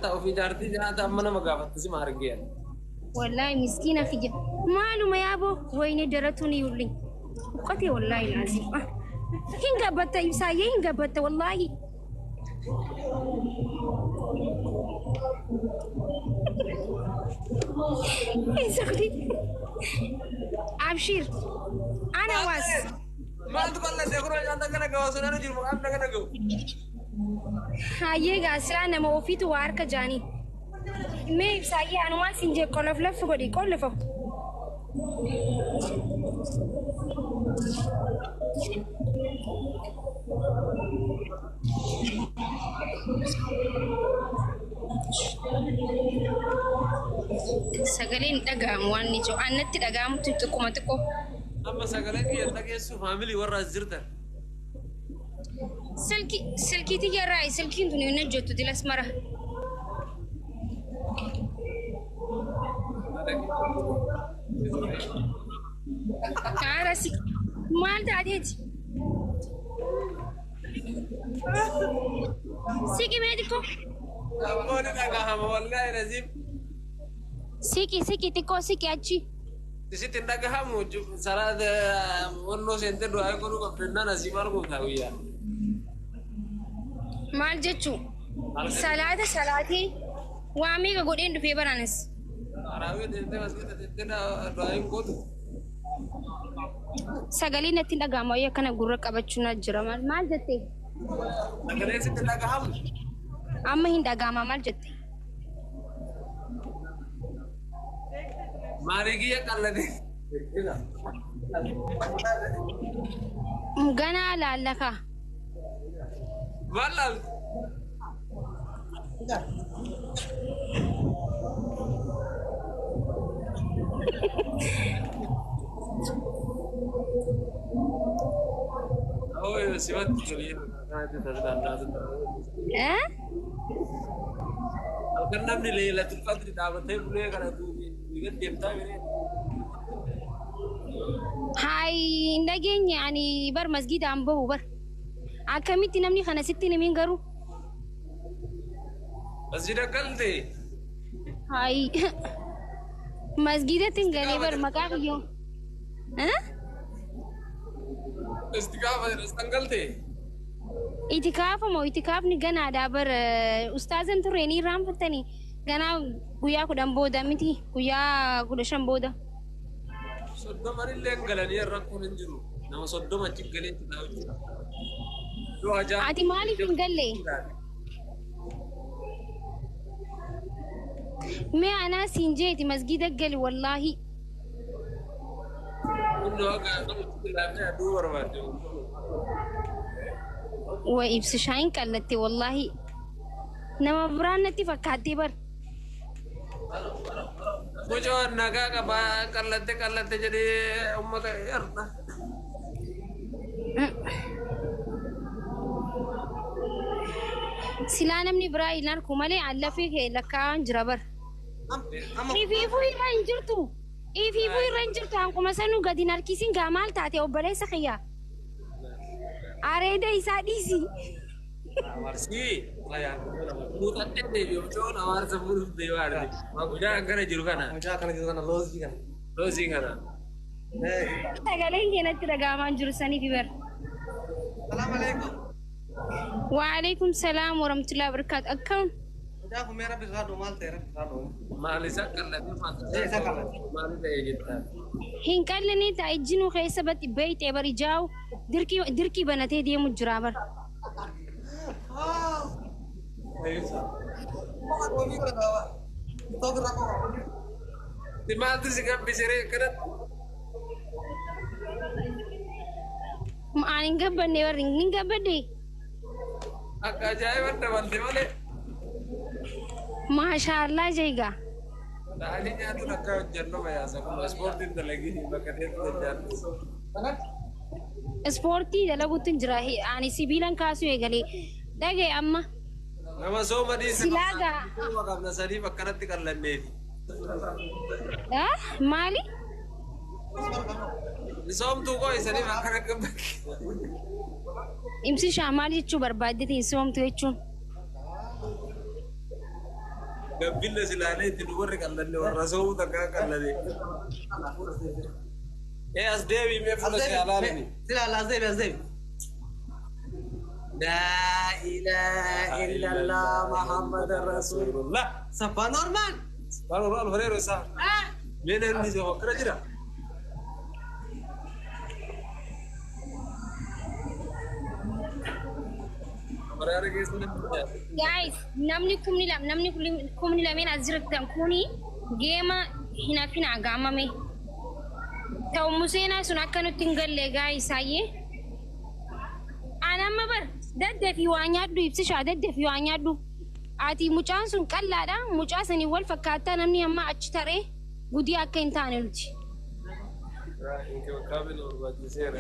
ta'u fi jaartii jiraata amma nama gaafatti si maargee. والله مسكينة في جب ماله ما يابو وين درتوني يولي قتي والله العظيم هين قبضت يسايا هين قبضت والله ايه سخدي عبشير انا واس ما تقول لك يقولون عندك انا جواز انا نجي عندك انا جو هاي غاسرا انا ما وفيت وارك جاني ما يسايا انا ما سنجي كلف لف غدي كلف سجلين دعام واني جو أنا تدعام تتكو ما تكو اما سجلك يلتقي يسوع فاميلي ورا الزرتة سلكي تيجي راي سلكي دنيا نجوت تدي الأسمرة كارسي مال تعديت سيكي ميديكو أنا نجاهم والله لازم سيكي تكو سيكي أجي تسيت نجاهم وجو سراد ونو سنتر دعاء كرو كفرنا نسيمار كم ثاوية مال جتشو سلاتي وامي كقولين في برانس أراوي تنتي بس تنتي دعاء كودو سجلي نتين دعام ويا كنا غورك أبتشونا جرام مال جتة أكلي سيت نجاهم أما هين دعام مال جتة ماريكي يا كلادي غنا لا لكا والله أوه سوات كليه كانت تزداد كنا من ليلة القدر دعوتي بليه كنا دوبي بيجن ديمتا بيني هاي نجين يعني بر مسجد عم بهو بر أكمل تنامني خنا ستين مين قرو مسجد قلتي هاي مسجد تنقلي بر مكان يوم استقامة استنقلتي إتكاف مو إتكاف نجنا دابر أستاذ أنتو ريني رام فتني جنا كويا كودام بودا متي كويا كودشام بودا صدق مري لين يا ركون نجرو نما صدق ما تقلين تداوي لو أجا عادي مالي تنقلي ما أنا سنجيتي مسجد قلي والله كله أجا دور ما وإبس شاين كالتي والله نما برانتي فكاتي بر Mujo naga kaba kalate jadi umma ka yarna. سلانة من إبراهيم ناركو مالي على فيه لكان جربر إيه في رانجرتو إيه في رانجرتو أنكم مثلا قاعدين نركيسين كمال تاتي أو بلاي سخيا أريد إيساديسي Warsi, layang. Mutatnya deh, jojo nawar sebelum dewa deh. Aku jangan kena jurukana. Jangan gitu kan lozi kan. Lozi kana. تقالين هنا ترجع من جرساني في بر Assalamualaikum. وعليكم السلام ورحمة الله وبركاته أكون Udah aku merah bisa domal tera bisa dom. Malisa kalate masuk. Malisa kalate. Malisa ejita. هين قال لي تأجنوا خيسبت بيت برجاو دركي بنتي دي مجرابر Di mana sih kan bisa kena? ما أنا قبل ورنين قبل دي Agak jauh teman mana? ما شاء الله جيجا Tadinya tuh nak kau jenuh ya, saya sportin lagi, makanya tuh jenuh. سبورتي ده لو تنجراه يعني سبيلان كاسو يقولي دقي أما Nama soma di Silaga. Wakaf nasari makanan tikar lenne. مالي Di som tu kau isari makanan kebak. امسي شامالي تشو بربادتي سوم تويتشون قبل سلالة تدور كلا والرسول تكا كلا دي إيه أصدقائي ميفونا شالاني سلا لا زيب يا زيب لا إله إلا الله محمد رسول الله سبا نورمان قالوا رأى الفريق رسال لين اللي جوا كرا جرا فريق كيسنا guys namni lameen as jirtan kuni geema hinafina agamame ta'u museenaa sun akka nutti hin galle guys ayyee anamma bar daddafi waa nyaadhu ibsishaa daddafi waa nyaadhu ati mucaan sun qallaadha mucaa sanii wal fakkaataa namni amma achi taree gudii akka hin taane nuti إنك وكابل ورباجي سيرة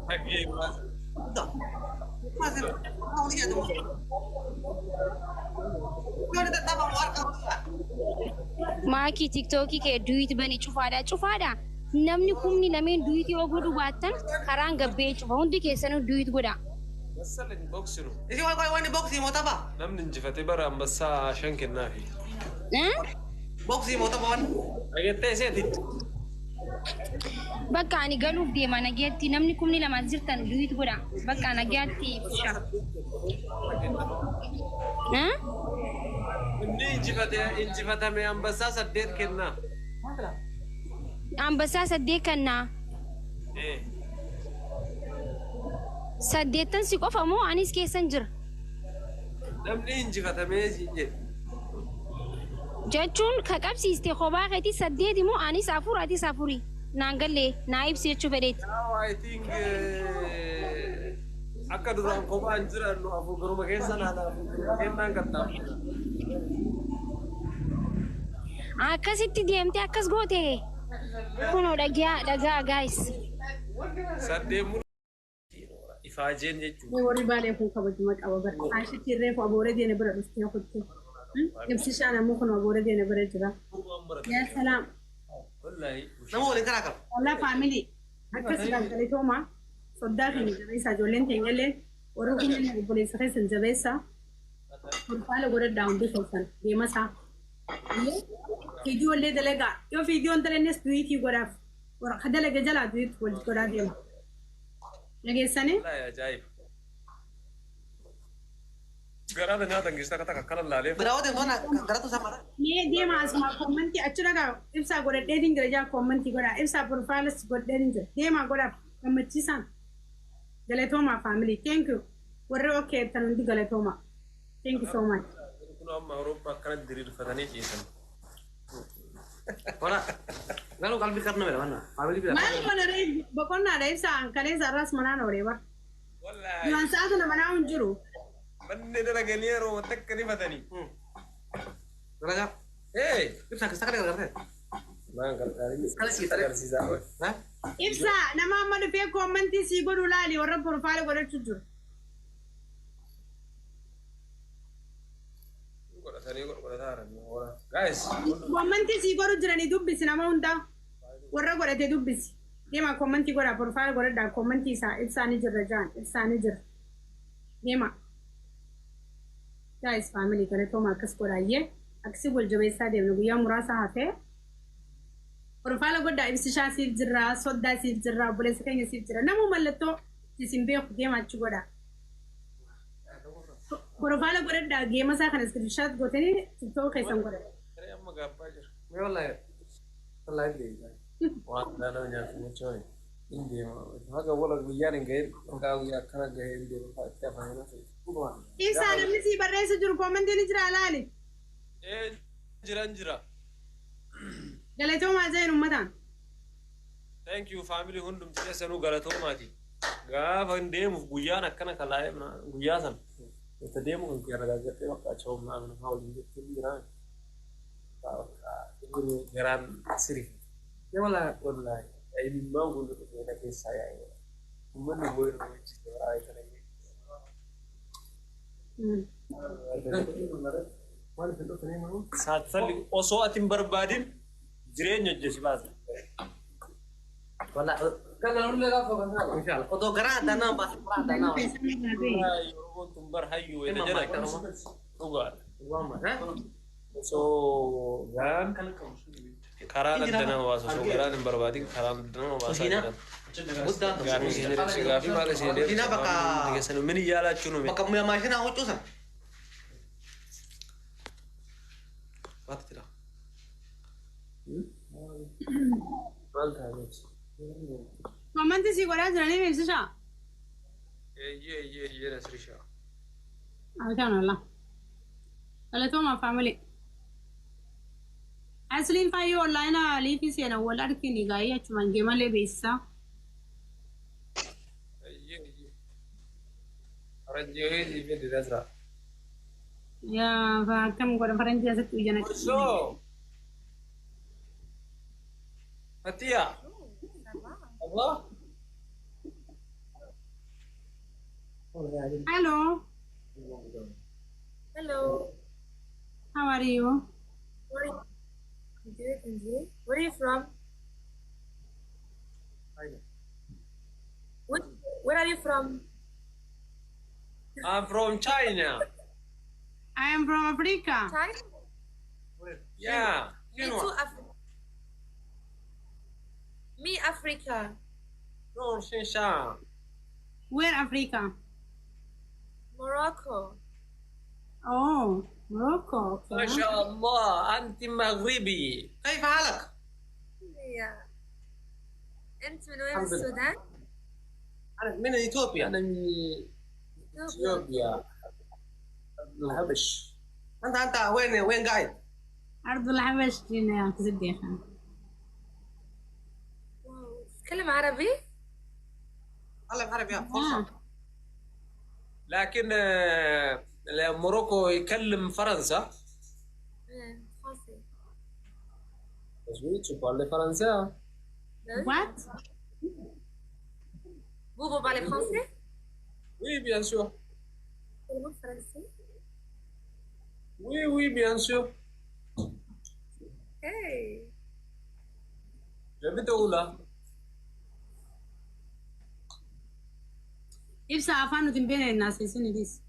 حقيقي ما زين ما ودي أدوم كل ده تبع ماركة maakii tiktookii kee duwiti banii cufaadha namni kumni lameen duwiti yoo godhu baattan karaan gabbee cufa hundi keessanuu duwit godha بس اللي بوكسرو إيش هو وين بوكسي متابع نمن نجفتي برا بس عشان كنا في بوكسي متابع أجت تيسيتي bakka ani galuuf deema nageetti namni kumni lama jirtan duwit godha bakka nageetti ibsha إني نجفتي مي بس سديت كنا ambassaa saddeet kannaa إيه saddeettan si qofa moo anis keessan jira نمني نجفتي مي جيجي jechuun ka qabsiiste kophaa keetii saddeeti moo anis afur atis afurii naan gallee naa ibsi jechuu fedheeti Now I think akka duraan kophaan jirannu afuuruma keessa naana afuuruma kennaan qaxxaamu. akkasitti deemtee akkas goote kunoo dhagaa guys Saddeemuu ifaajeen jechuudha. warri baalee kun kabajuma qaba bara ashitti reefu abooree deene bira dhuftee kutte ibsishaan ammoo kun abooree deene bira jira yaa salaam Wallaahi. نمو وين كراكم walaa faamilii akkas galgalitooma soddaa keenya jabeessaa ijoolleen keenyallee warri kunneen obboleessa keessan jabeessaa kurfaala godhadhaa hundi keessan deemasaa fiidiyoollee dalagaa yoo fiidiyoon dalannes duwiitii godhaaf warra dalaga jalaa duwiitii wal godhaa deema dhageessanii Wallaahi ajaa'ib. Garaata nyaata geessaa akka akkana laalee. براودة هنا كراتو سمرة Mee deema asuma koommantii achi dhagaa ibsaa godhadheetiin jira jaa koommantii godhaa ibsaa profiles godhadheetiin jira deemaa godhaaf gammachiisaan galatoomaa faamilii thank you warri okkee tan hundi galatoomaa thank you so much. Kun amma Awurooppaa akkana diriirfatanii ciisan. ولا قالوا قلبي كرنا ولا وانا فاميلي بلا Maal mana ree boqonnaadha ibsaa kalee sararaas manaan oolee bar. Wallaahi. Yoon sa'aatu nama naa hin jiru. Manni dalaganii yeroo takka ni fatanii. رجع Hey! كيف سكت كده Maan gargaarii. Kala siitare. Agarsiisaa oole. ها Ibsaa nama amma dhufee koommantii sii godhu laali warra profaayila godhachuu jiru. Godhatanii godhataa jiran. Guys. Koommantii sii godhu jiranii dubbisi nama hundaa warra godhatee dubbisi. Deema koommantii godhaa profaayila godhadhaa koommantii isaa ibsaa ni jirra jaan ibsaa ni jira. Deema. Guys family galatooma akkas godhaayyee akkasii wal jabeessaa deemna guyyaa muraasa hafee. Profaayila godhaa ibsishaa siif jirra soddaa siif jirra obboleessa keenya siif jira namuu mallattoo isin beeku deema achi godhaa. Profaayila godhadhaa geema isaa kana iskiriishaat gootanii tiktook keessan godhaa. Saree amma gaabbaa jira. والله والله يدري Waan naannoo nyaatu jechuun hin deema. Haga wala guyyaan hin gahin hangaa guyyaa akkana gahee hin deema. Itti afaan hin Ibsaa namni sii barreessa jiru koommantiin jira laali. jira. Galatoomaa jeen uummataan. Thank you family hundumti keessanuu galatoomaati. Gaafa hin deemuuf guyyaan akkana kalaa'ee guyyaa sana. Itti deemu kan kiyya ragaaggattee bakka achi humnaa mana haa waliin jettee jiraan. Garaan sirrii. يا والله Wallaahi. Ilmaan kun dhufeena keessaa yaa'ee. Uummanni boo'ina hojjete baay'ee kana. Saatsalli osoo ati hin barbaadin jireenya hojjesi baasa. ولا كان نقول لك ان شاء الله خذوا قراءة انا بس قراءة انا هاي يرغون بر هاي ويتجرى وقال so gan karaa daldana hawaasa so garaa hin barbaadin karaa daldana hawaasa jedhan gaafii seenee gaafii maal seenee geessan min yaalachuun uume bakka maashina huccuusan waat jira maal taa'eet Commenti si guarda jiranii beeksisa. Eeyyee Nasrishaa. Alhamdulillah. Galatooma family. Asliin fayyoo online liifii seena wal arginu gaa'ee achumaan geemalee beeksisa. Eeyyee. Faranjii liifii didasra. Yaa akkam godha faranjii asitti ijana. So. Fatia. Allah. Hello. Hello. How are you? Where are you? Good, and you? Where are you from? Where are you from? I'm from China. I am from Africa. China? Yeah. Me too, Africa. Me, Africa. No, Shinsha. Where Africa? Morocco. Oh, Morocco. ما Okay. شاء الله أنت مغربي. كيف حالك؟ Yeah. أنت من وين؟ الحمد لله. السودان؟ انا من اثيوبيا أنا من إثيوبيا. الهبش. انت وين قاعد؟ أرض الحبش جينا كزديخة. واو. تتكلم عربي؟ علم عربي فرصة لكن موروكو يكلم فرنسا. français. Oui, tu parles français. What? Vous parlez français? Oui, bien sûr. Parlez-vous français? Oui, bien sûr. Hey. J'habite où là? إبسا أفانو تنبين الناس يسوني ديس.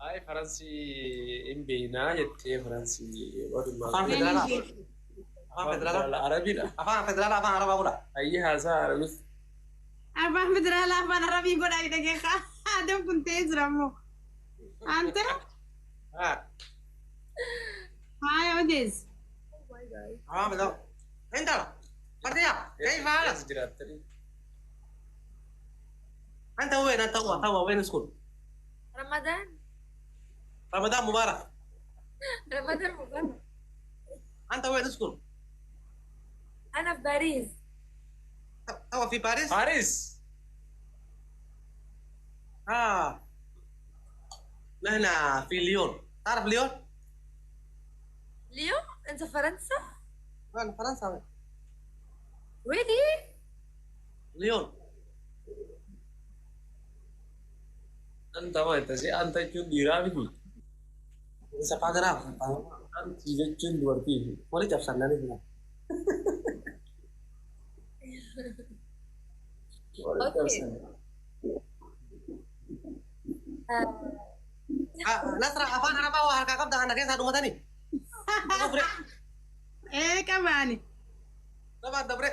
هاي فرنسي إم بينا يتي فرنسي افان فدرال افان فدرال العربي لا. افان فدرال افان عربي ولا أي هذا عربي. أفان بدرا لا أفان عربي يقول أي دقيقة. هذا كنت يزرمو. أنت؟ ها هاي أوديس. Oh my god. افان فدرال انت فرديا كيف حالك؟ جراتني. انت وين توا وين سكول؟ رمضان. رمضان مبارك رمضان مبارك. انت وين سكول؟ أنا في باريس. توا في باريس؟ باريس. نحن في ليون تعرف ليون؟ ليون؟ أنت فرنسا؟ وين فرنسا وين؟ Really? ليون أنت ما تسي أنت جون ديرامي. bisa pagar أنت جون دورتي. boleh jawab sana nih bilang Nasra apa apa wah kakak dah anaknya satu mata nih إيه كمان. coba dabre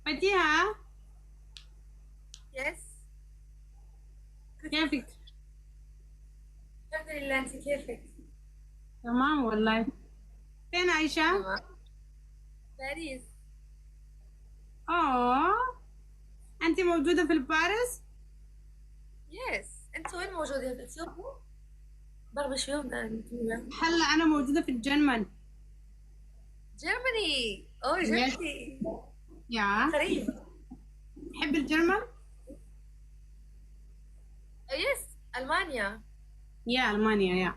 فتيها Yes. كيفك؟ الحمد لله. أنت كيفك؟ تمام والله. فين عايشة؟ تمام. باريس. أنت موجودة في باريس؟ Yes. أنت وين موجودة؟ في إثيوبيا؟ بغبش يوم ده. هلا أنا موجودة في الجرمن. جيرماني. أوه جيرماني. يا قريب. تحب الجرمن؟ يس. ألمانيا. يا ألمانيا يا.